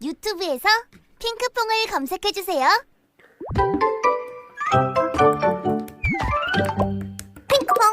유튜브에서 핑크퐁을 검색해주세요. 핑크퐁.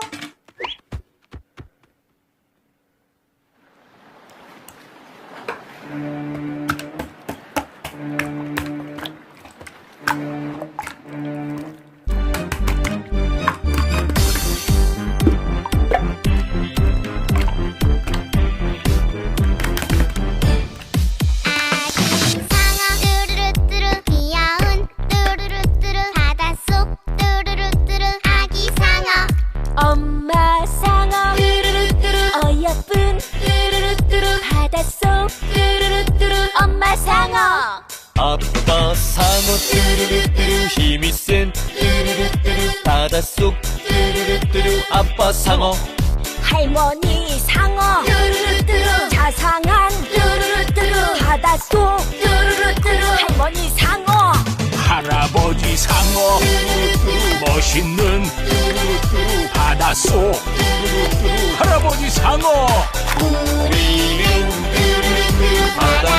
엄마 상어 뚜루루뚜루 어여쁜 뚜루루뚜루 바닷속 뚜루루뚜루 엄마 상어 아빠 상어 뚜루루뚜루 힘이 센 뚜루루뚜루 바닷속 뚜루루뚜루 아빠 상어 할머니 상어 뚜루루뚜루 자상한 뚜루루뚜루 바닷속 뚜루루뚜루 할머니 상어 할아버지 상어 멋있는 바닷속 할아버지 상어 우리는 뚜루루뚜루 바다